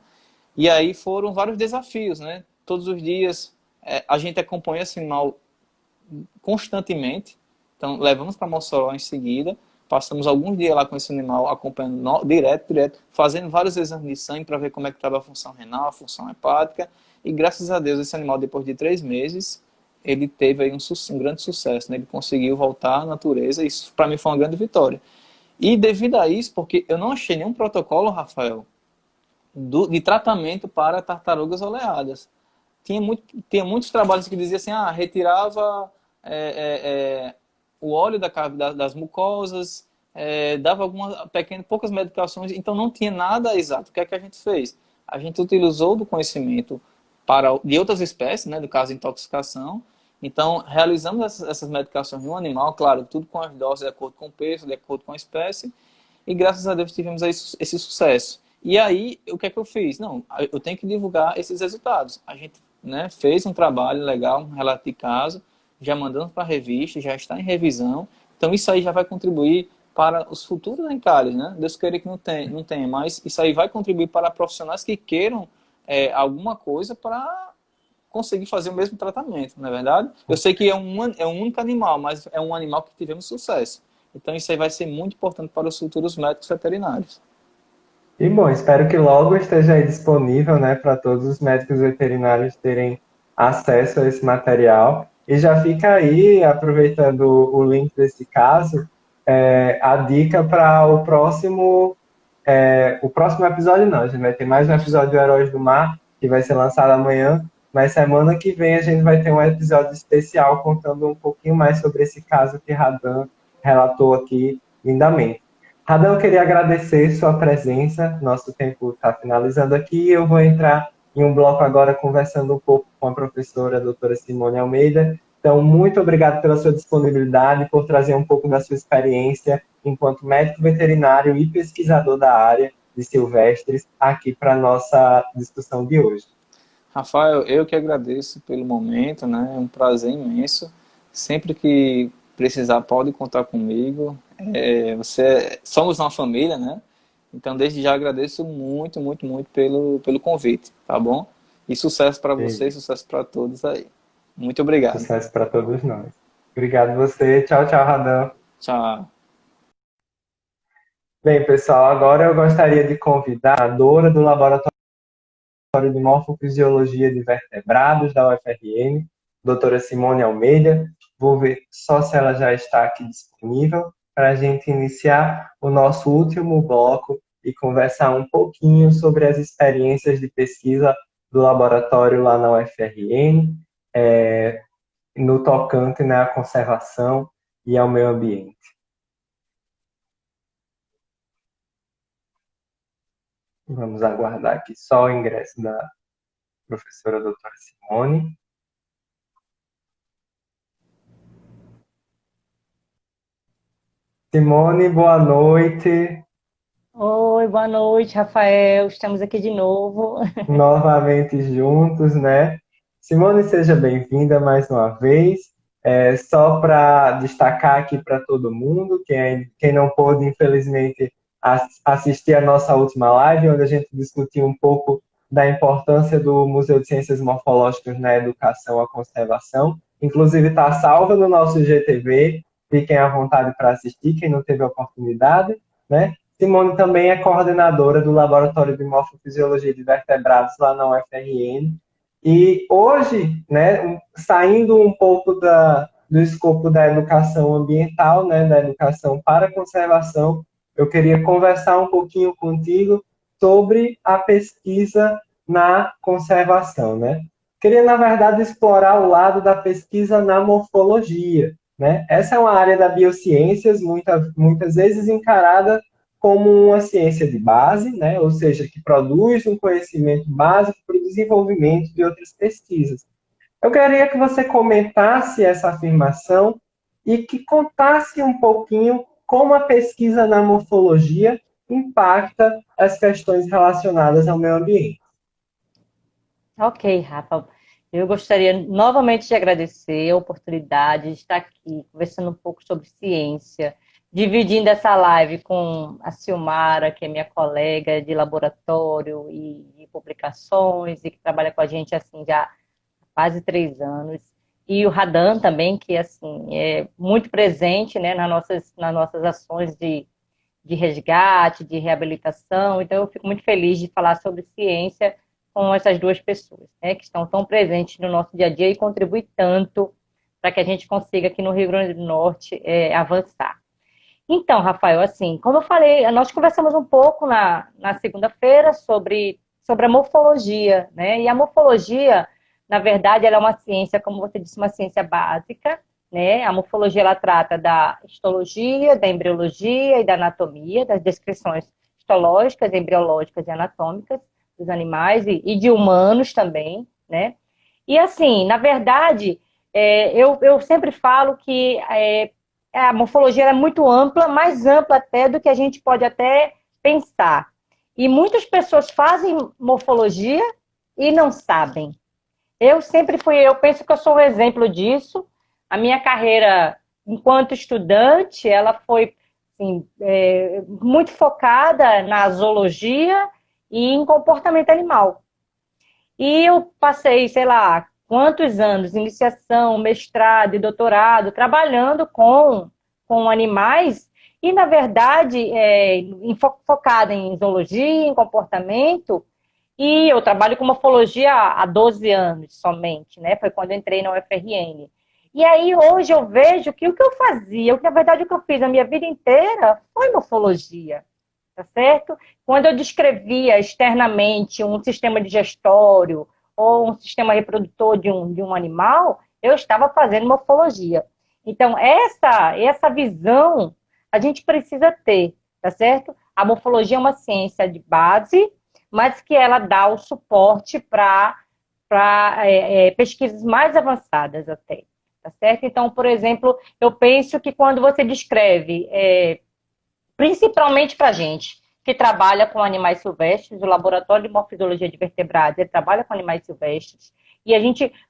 E aí foram vários desafios, né? Todos os dias a gente acompanha esse animal constantemente. Então levamos para Mossoró em seguida, passamos alguns dias lá com esse animal, acompanhando direto, fazendo vários exames de sangue para ver como é que estava a função renal, a função hepática. E graças a Deus, esse animal, depois de 3 meses, ele teve aí um grande sucesso, né? Ele conseguiu voltar à natureza. Isso para mim foi uma grande vitória. E devido a isso, porque eu não achei nenhum protocolo, Rafael, de tratamento para tartarugas oleadas. Tinha muitos trabalhos que diziam assim, retirava o óleo das mucosas, dava poucas medicações, então não tinha nada exato. O que é que a gente fez? A gente utilizou do conhecimento de outras espécies, né, do caso de intoxicação. Então, realizamos essas medicações no animal, claro, tudo com as doses de acordo com o peso, de acordo com a espécie, e graças a Deus tivemos esse sucesso. E aí, o que é que eu fiz? Não, eu tenho que divulgar esses resultados. A gente, né, fez um trabalho legal, um relato de caso, já mandamos para a revista, já está em revisão. Então, isso aí já vai contribuir para os futuros encares, né? Deus queira que não tenha, mas isso aí vai contribuir para profissionais que queiram alguma coisa para conseguir fazer o mesmo tratamento, não é verdade? Eu sei que é um único animal, mas é um animal que tivemos sucesso. Então, isso aí vai ser muito importante para os futuros médicos veterinários. E bom, espero que logo esteja aí disponível, né, para todos os médicos veterinários terem acesso a esse material. E já fica aí, aproveitando o link desse caso, a dica para o próximo episódio não, a gente vai ter mais um episódio do Heróis do Mar, que vai ser lançado amanhã, mas semana que vem a gente vai ter um episódio especial contando um pouquinho mais sobre esse caso que Radan relatou aqui lindamente. Radão, eu queria agradecer sua presença. Nosso tempo está finalizando aqui. Eu vou entrar em um bloco agora conversando um pouco com a professora, a doutora Simone Almeida. Então, muito obrigado pela sua disponibilidade, por trazer um pouco da sua experiência enquanto médico veterinário e pesquisador da área de silvestres aqui para a nossa discussão de hoje. Rafael, eu que agradeço pelo momento, né? É um prazer imenso. Sempre que precisar, pode contar comigo. Somos uma família, né? Então, desde já agradeço muito, muito, muito pelo convite, tá bom? E sucesso para você e sucesso para todos aí. Muito obrigado. Sucesso para todos nós. Obrigado você. Tchau, tchau, Radão. Tchau. Bem, pessoal, agora eu gostaria de convidar a Dora do Laboratório de Morfofisiologia de Vertebrados da UFRN, doutora Simone Almeida. Vou ver só se ela já está aqui disponível para a gente iniciar o nosso último bloco e conversar um pouquinho sobre as experiências de pesquisa do laboratório lá na UFRN, no tocante, né, à conservação e ao meio ambiente. Vamos aguardar aqui só o ingresso da professora doutora Simone. Simone, boa noite. Oi, boa noite, Rafael. Estamos aqui de novo. Novamente juntos, né? Simone, seja bem-vinda mais uma vez. Só para destacar aqui para todo mundo, quem não pôde, infelizmente, assistir a nossa última live, onde a gente discutiu um pouco da importância do Museu de Ciências Morfológicas na educação à conservação. Inclusive, está salva no nosso GTV. Fiquem à vontade para assistir, quem não teve a oportunidade, né? Simone também é coordenadora do Laboratório de Morfofisiologia de Vertebrados lá na UFRN. E hoje, né, saindo um pouco do escopo da educação ambiental, né, da educação para a conservação, eu queria conversar um pouquinho contigo sobre a pesquisa na conservação, né? Queria, na verdade, explorar o lado da pesquisa na morfologia, né? Essa é uma área da biociências, muitas vezes encarada como uma ciência de base, né? Ou seja, que produz um conhecimento básico para o desenvolvimento de outras pesquisas. Eu queria que você comentasse essa afirmação e que contasse um pouquinho como a pesquisa na morfologia impacta as questões relacionadas ao meio ambiente. Ok, Rafa. Eu gostaria novamente de agradecer a oportunidade de estar aqui conversando um pouco sobre ciência, dividindo essa live com a Silmara, que é minha colega de laboratório e de publicações e que trabalha com a gente assim já há quase 3 anos. E o Radan também, que assim é muito presente, né, nas nossas ações de resgate, de reabilitação. Então, eu fico muito feliz de falar sobre ciência com essas duas pessoas, né, que estão tão presentes no nosso dia a dia e contribuem tanto para que a gente consiga aqui no Rio Grande do Norte avançar. Então, Rafael, assim, como eu falei, nós conversamos um pouco na segunda-feira sobre a morfologia, né? E a morfologia, na verdade, ela é uma ciência, como você disse, uma ciência básica, né? A morfologia, ela trata da histologia, da embriologia e da anatomia, das descrições histológicas, embriológicas e anatômicas dos animais e de humanos também, né? E, assim, na verdade, eu sempre falo que a morfologia é muito ampla, mais ampla até do que a gente pode até pensar. E muitas pessoas fazem morfologia e não sabem. Eu penso que eu sou um exemplo disso. A minha carreira enquanto estudante, ela foi assim, muito focada na zoologia e em comportamento animal. E eu passei, sei lá, quantos anos, iniciação, mestrado e doutorado, trabalhando com animais e, na verdade, focada em zoologia, em comportamento. E eu trabalho com morfologia há 12 anos somente, né? Foi quando eu entrei na UFRN. E aí, hoje, eu vejo que o que eu fazia, na verdade, o que eu fiz a minha vida inteira foi morfologia, tá certo? Quando eu descrevia externamente um sistema digestório ou um sistema reprodutor de um animal, eu estava fazendo morfologia. Então, essa visão a gente precisa ter, tá certo? A morfologia é uma ciência de base, mas que ela dá o suporte para pesquisas mais avançadas até, tá certo? Então, por exemplo, eu penso que quando você descreve, principalmente para a gente que trabalha com animais silvestres, o Laboratório de Morfologia de Vertebrados, ele trabalha com animais silvestres, e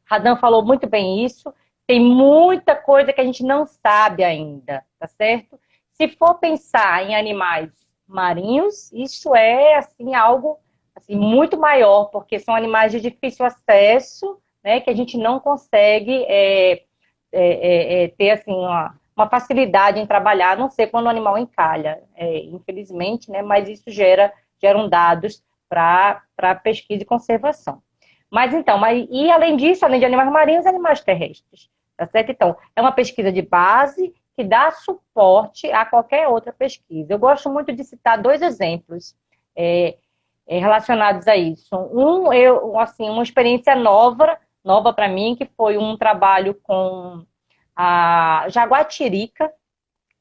Radan falou muito bem isso, tem muita coisa que a gente não sabe ainda, tá certo? Se for pensar em animais marinhos, isso é, assim, algo assim, muito maior, porque são animais de difícil acesso, né, que a gente não consegue ter, assim, uma facilidade em trabalhar, a não ser quando o animal encalha, infelizmente, né, mas isso geram dados para pesquisa e conservação. Mas então, e além disso, além de animais marinhos, animais terrestres, tá certo? Então, é uma pesquisa de base que dá suporte a qualquer outra pesquisa. Eu gosto muito de citar dois exemplos relacionados a isso. Assim, uma experiência nova para mim, que foi um trabalho com a jaguatirica,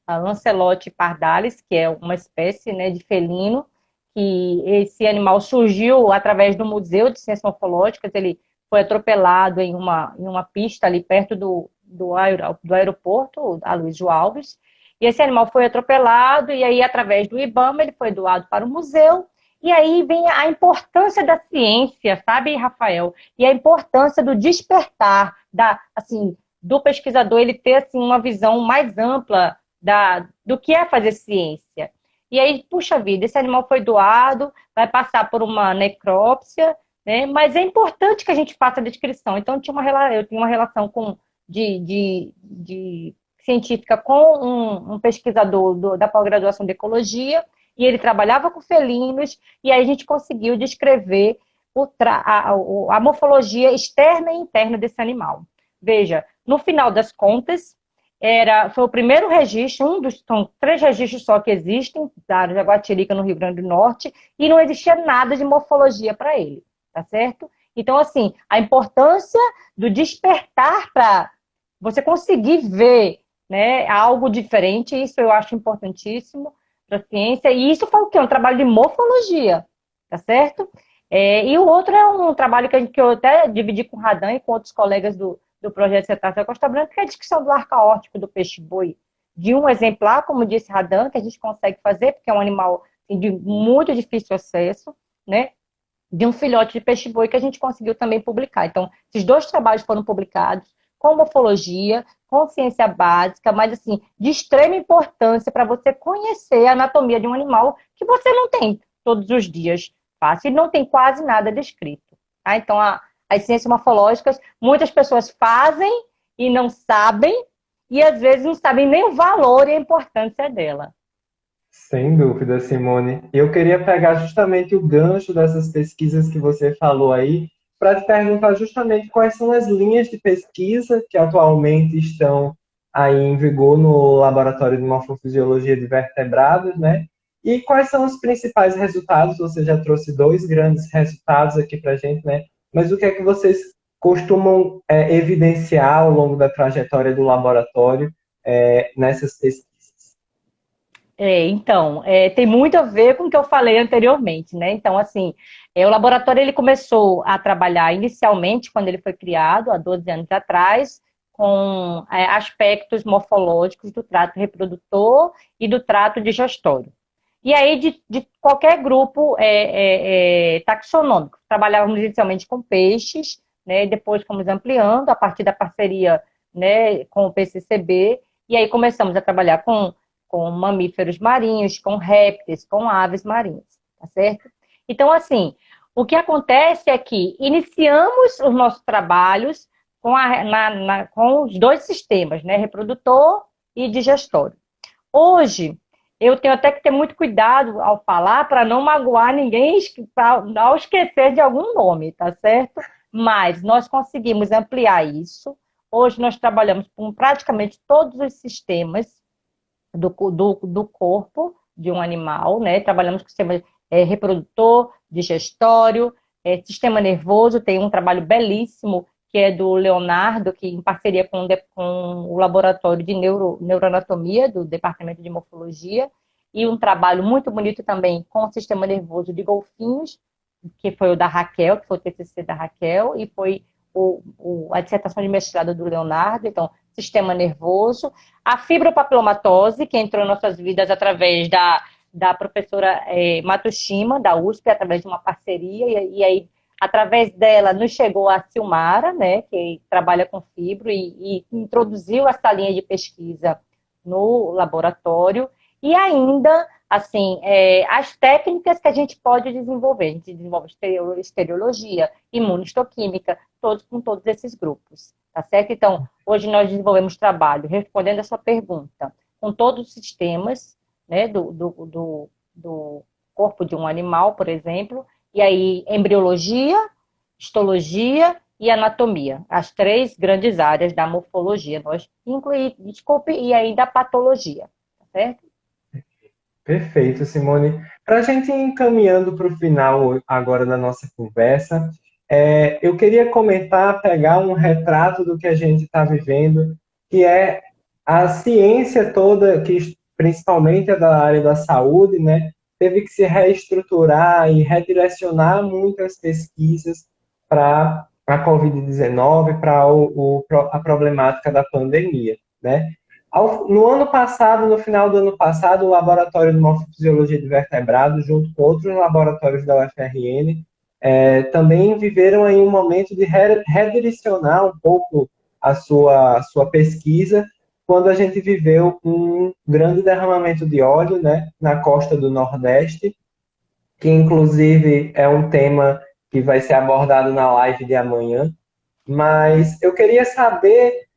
a Lancelote pardalis, que é uma espécie, né, de felino, que esse animal surgiu através do Museu de Ciências Morfológicas. Ele foi atropelado em uma pista ali perto do aeroporto Aloysio Alves, e esse animal foi atropelado, e aí, através do IBAMA, ele foi doado para o museu, e aí vem a importância da ciência, sabe, Rafael? E a importância do despertar, assim, do pesquisador, ele ter assim, uma visão mais ampla do que é fazer ciência. E aí, puxa vida, esse animal foi doado, vai passar por uma necrópsia, né? Mas é importante que a gente faça a descrição. Então, eu tinha uma relação de científica com um pesquisador da pós-graduação de ecologia, e ele trabalhava com felinos, e aí a gente conseguiu descrever a morfologia externa e interna desse animal. Veja, no final das contas, foi o primeiro registro, são 3 registros só que existem, da jaguatirica no Rio Grande do Norte, e não existia nada de morfologia para ele, tá certo? Então, assim, a importância do despertar para você conseguir ver, né, algo diferente, isso eu acho importantíssimo para a ciência, e isso foi o quê? Um trabalho de morfologia, tá certo? E o outro é um trabalho que eu até dividi com o Radan e com outros colegas do projeto Cetácea Costa Branca, que é a descrição do arco aórtico do peixe-boi, de um exemplar, como disse Radan, que a gente consegue fazer, porque é um animal assim, de muito difícil acesso, né? De um filhote de peixe-boi que a gente conseguiu também publicar. Então, esses 2 trabalhos foram publicados com morfologia, com ciência básica, mas assim, de extrema importância para você conhecer a anatomia de um animal que você não tem todos os dias fácil, e não tem quase nada descrito. Tá? Então, as ciências morfológicas, muitas pessoas fazem e não sabem, e às vezes não sabem nem o valor e a importância dela. Sem dúvida, Simone. Eu queria pegar justamente o gancho dessas pesquisas que você falou aí, para te perguntar justamente quais são as linhas de pesquisa que atualmente estão aí em vigor no Laboratório de Morfofisiologia de Vertebrados, né? E quais são os principais resultados? Você já trouxe 2 grandes resultados aqui para a gente, né? Mas o que é que vocês costumam evidenciar ao longo da trajetória do laboratório nessas pesquisas? Então, tem muito a ver com o que eu falei anteriormente, né? Então, assim, o laboratório ele começou a trabalhar inicialmente, quando ele foi criado, há 12 anos atrás, com aspectos morfológicos do trato reprodutor e do trato digestório. E aí, de qualquer grupo taxonômico. Trabalhávamos inicialmente com peixes, né? Depois fomos ampliando a partir da parceria, né, com o PCCB, e aí começamos a trabalhar com mamíferos marinhos, com répteis, com aves marinhas, tá certo? Então, assim, o que acontece é que iniciamos os nossos trabalhos com os 2 sistemas, né, reprodutor e digestório. Hoje, eu tenho até que ter muito cuidado ao falar para não magoar ninguém ao esquecer de algum nome, tá certo? Mas nós conseguimos ampliar isso. Hoje nós trabalhamos com praticamente todos os sistemas do corpo de um animal, né? Trabalhamos com sistema reprodutor, digestório, sistema nervoso. Tem um trabalho belíssimo que é do Leonardo, que em parceria com o laboratório de neuroanatomia do Departamento de Morfologia, e um trabalho muito bonito também com o sistema nervoso de golfinhos, que foi o da Raquel, que foi o TCC da Raquel, e foi a dissertação de mestrado do Leonardo. Então, sistema nervoso, a fibropapilomatose, que entrou em nossas vidas através da professora Matsushima, da USP, através de uma parceria, e aí, através dela, nos chegou a Silmara, né, que trabalha com fibro, e introduziu essa linha de pesquisa no laboratório, e ainda, assim, as técnicas que a gente pode desenvolver. A gente desenvolve estereologia, imunistoquímica, com todos esses grupos, tá certo? Então, hoje nós desenvolvemos trabalho, respondendo a sua pergunta, com todos os sistemas, né, do corpo de um animal, por exemplo, e aí embriologia, histologia, e anatomia, as três grandes áreas da morfologia. Nós incluímos, desculpe, e ainda a patologia, tá certo? Perfeito, Simone. Para a gente ir encaminhando para o final agora da nossa conversa, eu queria comentar, pegar um retrato do que a gente está vivendo, que é a ciência toda, que principalmente é da área da saúde, né, teve que se reestruturar e redirecionar muitas pesquisas para a Covid-19, para a problemática da pandemia, né? No ano passado, no final do ano passado, o Laboratório de Morfofisiologia de Vertebrados, junto com outros laboratórios da UFRN, também viveram aí um momento de redirecionar um pouco a sua pesquisa, quando a gente viveu um grande derramamento de óleo, né, na costa do Nordeste, que inclusive é um tema que vai ser abordado na live de amanhã. Mas eu queria saber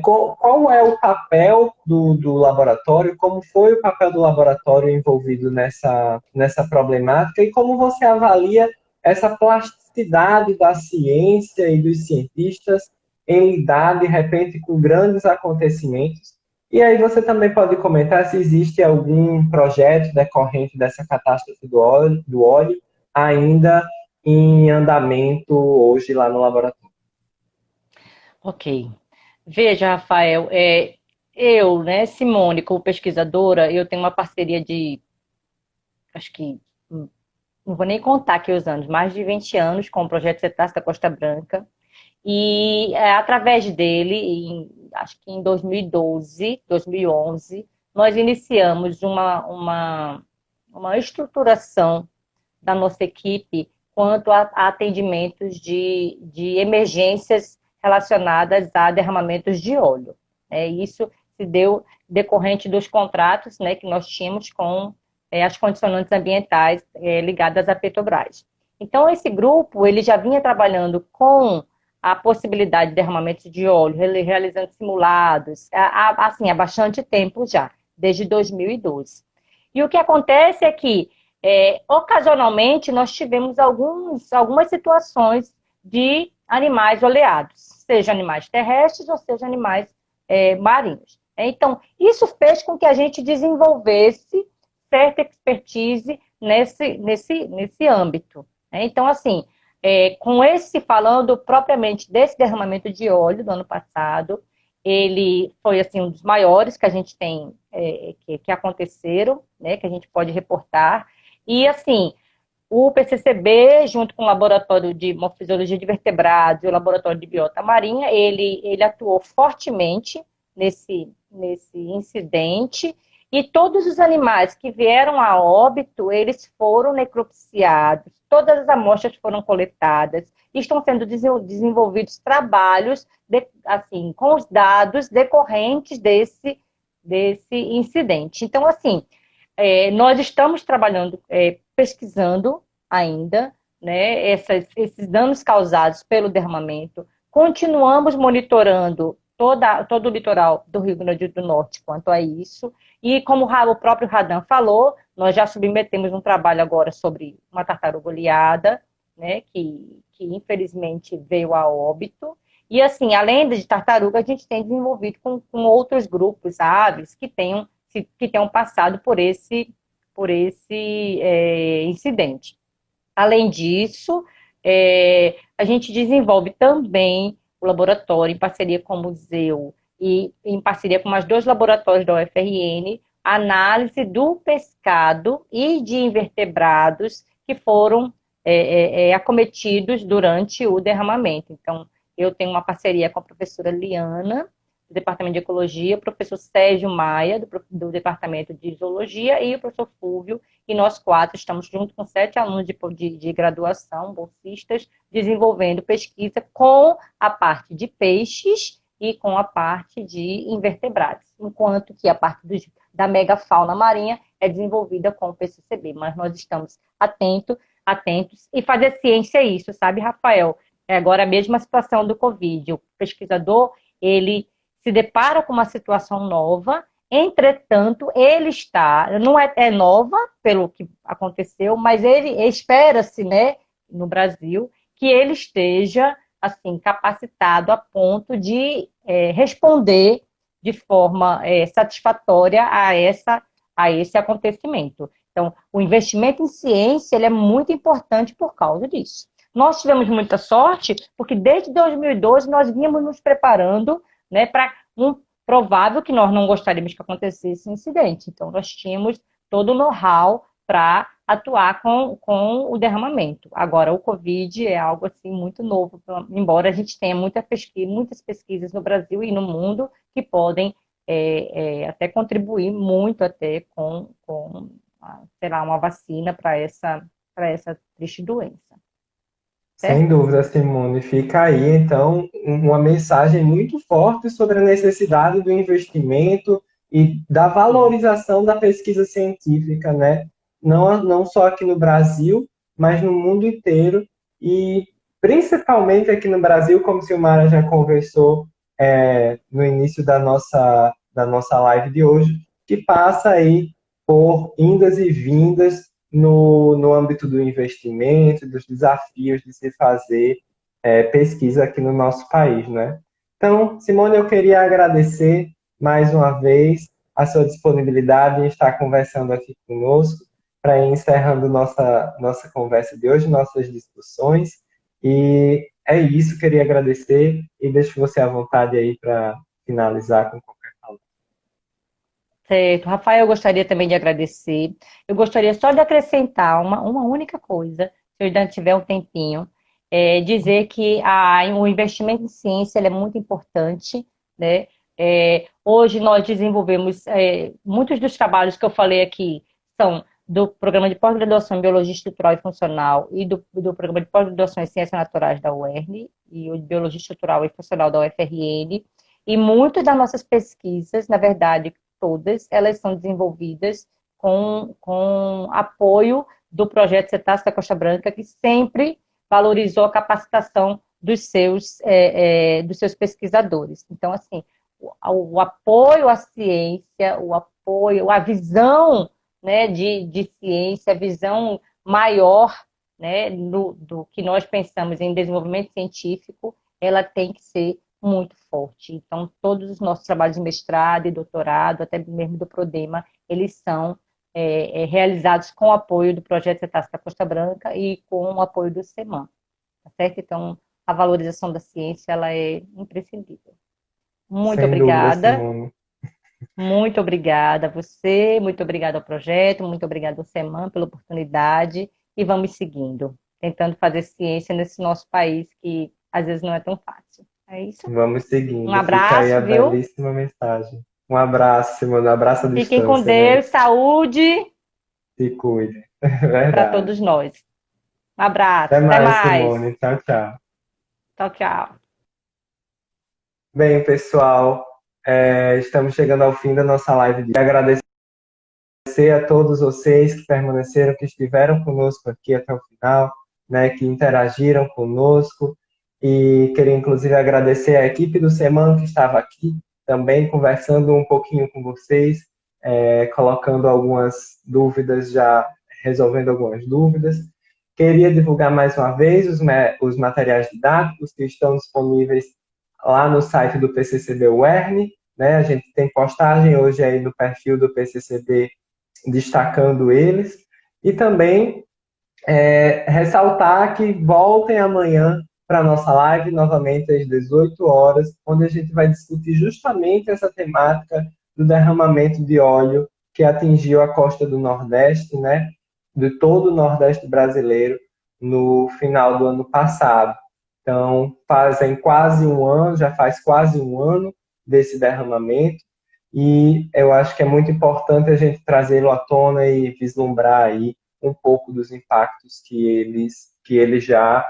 qual é o papel do laboratório, como foi o papel do laboratório envolvido nessa problemática e como você avalia essa plasticidade da ciência e dos cientistas em lidar, de repente, com grandes acontecimentos. E aí você também pode comentar se existe algum projeto decorrente dessa catástrofe do óleo ainda em andamento hoje lá no laboratório. Ok. Veja, Rafael, eu, né, Simone, como pesquisadora, eu tenho uma parceria de, acho que, não vou nem contar aqui os anos, mais de 20 anos com o Projeto Cetáceo da Costa Branca. E através dele, acho que em 2012, 2011, nós iniciamos uma estruturação da nossa equipe quanto a atendimentos de emergências relacionadas a derramamentos de óleo. Isso se deu decorrente dos contratos, né, que nós tínhamos com as condicionantes ambientais ligadas à Petrobras. Então, esse grupo ele já vinha trabalhando com a possibilidade de derramamentos de óleo, realizando simulados, assim, há bastante tempo já, desde 2012. E o que acontece é que, ocasionalmente, nós tivemos algumas situações de animais oleados, seja animais terrestres ou seja animais marinhos. Então, isso fez com que a gente desenvolvesse certa expertise nesse âmbito. Então, assim, falando propriamente desse derramamento de óleo do ano passado, ele foi assim um dos maiores que a gente tem, que aconteceram, né, que a gente pode reportar. E, assim, o PCCB, junto com o Laboratório de Morfofisiologia de Vertebrados e o Laboratório de Biota Marinha, ele atuou fortemente nesse incidente, e todos os animais que vieram a óbito, eles foram necropsiados, todas as amostras foram coletadas, e estão sendo desenvolvidos trabalhos assim, com os dados decorrentes desse incidente. Então, assim, nós estamos trabalhando, pesquisando ainda, né, esses danos causados pelo derramamento, continuamos monitorando todo o litoral do Rio Grande do Norte quanto a isso, e como o próprio Radan falou, nós já submetemos um trabalho agora sobre uma tartaruga oleada, né, que infelizmente veio a óbito, e assim, além de tartaruga, a gente tem desenvolvido com outros grupos, aves, que tenham passado por esse incidente. Além disso, a gente desenvolve também o laboratório, em parceria com o museu e em parceria com mais 2 laboratórios da UFRN, análise do pescado e de invertebrados que foram acometidos durante o derramamento. Então, eu tenho uma parceria com a professora Liana, do Departamento de Ecologia, o professor Sérgio Maia, do Departamento de Zoologia, e o professor Fúvio, e nós 4 estamos junto com 7 alunos de graduação, bolsistas, desenvolvendo pesquisa com a parte de peixes e com a parte de invertebrados, enquanto que a parte da megafauna marinha é desenvolvida com o PCCB, mas nós estamos atentos, e fazer ciência é isso, sabe, Rafael? Agora a mesma situação do Covid, o pesquisador, ele se depara com uma situação nova, entretanto, ele não é nova pelo que aconteceu, mas ele espera-se, né, no Brasil, que ele esteja assim, capacitado a ponto de responder de forma satisfatória a esse acontecimento. Então, o investimento em ciência ele é muito importante por causa disso. Nós tivemos muita sorte, porque desde 2012 nós vínhamos nos preparando, né, para um provável que nós não gostaríamos que acontecesse esse incidente. Então, nós tínhamos todo o know-how para atuar com o derramamento. Agora, o Covid é algo assim muito novo, embora a gente tenha muitas pesquisas no Brasil e no mundo que podem até contribuir muito até com sei lá, uma vacina para essa triste doença. Sem Certo? dúvida, Simone. Fica aí, então, uma mensagem muito forte sobre a necessidade do investimento e da valorização da pesquisa científica, né? Não só aqui no Brasil, mas no mundo inteiro. E principalmente aqui no Brasil, como Silmara já conversou no início da nossa live de hoje, que passa aí por indas e vindas no âmbito do investimento, dos desafios de se fazer pesquisa aqui no nosso país, né? Então, Simone, eu queria agradecer mais uma vez a sua disponibilidade em estar conversando aqui conosco, para ir encerrando nossa conversa de hoje, nossas discussões. E é isso, queria agradecer e deixo você à vontade aí para finalizar com qualquer palavra. Certo. Rafael, eu gostaria também de agradecer. Eu gostaria só de acrescentar uma única coisa, se eu ainda tiver um tempinho, dizer que o investimento em ciência ele é muito importante, né? Hoje nós desenvolvemos muitos dos trabalhos que eu falei aqui são do programa de pós-graduação em Biologia Estrutural e Funcional e do programa de pós-graduação em Ciências Naturais da UERN e o de Biologia Estrutural e Funcional da UFRN. E muitas das nossas pesquisas, na verdade, todas, elas são desenvolvidas com apoio do projeto Cetáceo da Costa Branca, que sempre valorizou a capacitação dos seus pesquisadores. Então, assim, o apoio à ciência, o apoio, a visão, né, de ciência, a visão maior, né, do que nós pensamos em desenvolvimento científico, ela tem que ser muito forte. Então, todos os nossos trabalhos de mestrado e doutorado, até mesmo do Prodema, eles são realizados com o apoio do projeto Cetáceo da Costa Branca e com o apoio do CEMAN, tá certo? Então, a valorização da ciência, ela é imprescindível. Muito Sem dúvida, obrigada. Simone. Muito obrigada a você, muito obrigada ao projeto, muito obrigada ao CEMAN pela oportunidade e vamos seguindo, tentando fazer ciência nesse nosso país que às vezes não é tão fácil. É isso? Vamos Um seguindo. Fica aí a abraço, viu? belíssima mensagem. Um abraço, Simone. Um abraço à Fiquem com distância, né? Deus, saúde Se cuide. para Verdade. todos nós. Um abraço, Até até mais, mais. Simone. Tchau, tchau. Tchau, tchau. Bem, pessoal, estamos chegando ao fim da nossa live de agradecer a todos vocês que permaneceram, que estiveram conosco aqui até o final, né, que interagiram conosco. E queria, inclusive, agradecer a equipe do Semana que estava aqui também conversando um pouquinho com vocês, colocando algumas dúvidas, já resolvendo algumas dúvidas. Queria divulgar mais uma vez os materiais didáticos que estão disponíveis lá no site do PCCB UERN, né? A gente tem postagem hoje aí no perfil do PCCB destacando eles. E também ressaltar que voltem amanhã para a nossa live, novamente às 18 horas, onde a gente vai discutir justamente essa temática do derramamento de óleo que atingiu a costa do Nordeste, né, de todo o Nordeste brasileiro, no final do ano passado. Então, já faz quase um ano desse derramamento, e eu acho que é muito importante a gente trazê-lo à tona e vislumbrar aí um pouco dos impactos que ele já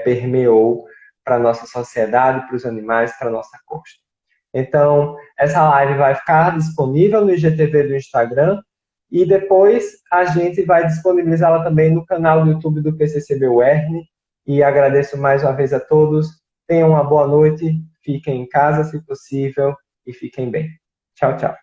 permeou para a nossa sociedade, para os animais, para a nossa costa. Então, essa live vai ficar disponível no IGTV do Instagram e depois a gente vai disponibilizá-la também no canal do YouTube do PCCB UERN. E agradeço mais uma vez a todos. Tenham uma boa noite, fiquem em casa se possível e fiquem bem. Tchau, tchau.